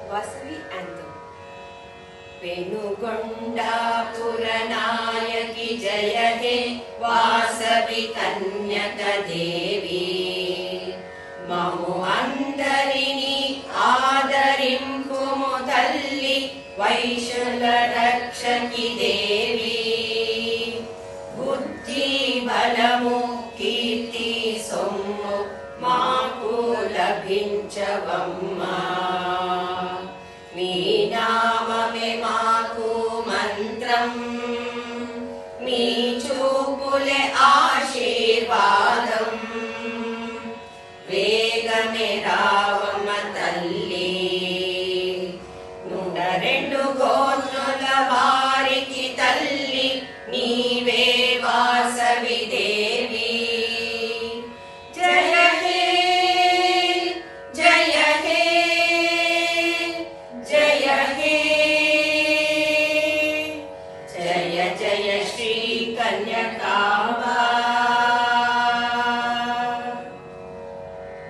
Vasavi anthem. Penugondapuರ ನಾಯಕಿ ಜಯ ಹೇ ವಾಸವಿ ಕನ್ಯಕ ದೇವಿ ಮಮು ಅಂದರಿನಿ ಆದರಿಂಪುಮು ತಲ್ಲಿ ವೈಶುಲ ರಕ್ಷಕಿ ದೇವಿ ಬುದ್ಧಿ ಬಲಮು ಕೀರ್ತಿ ಸೊಮ್ಮು మాకు లభించవమ్మా మీ నామమే మాకు మంత్రం మీ చూపులే ఆశీర్వాదం వేగమే రావమ్మ తల్లి రెండు గోత్రుల వారికి తల్లి నీవే వాసవి దేవి जय श्री कन्यका।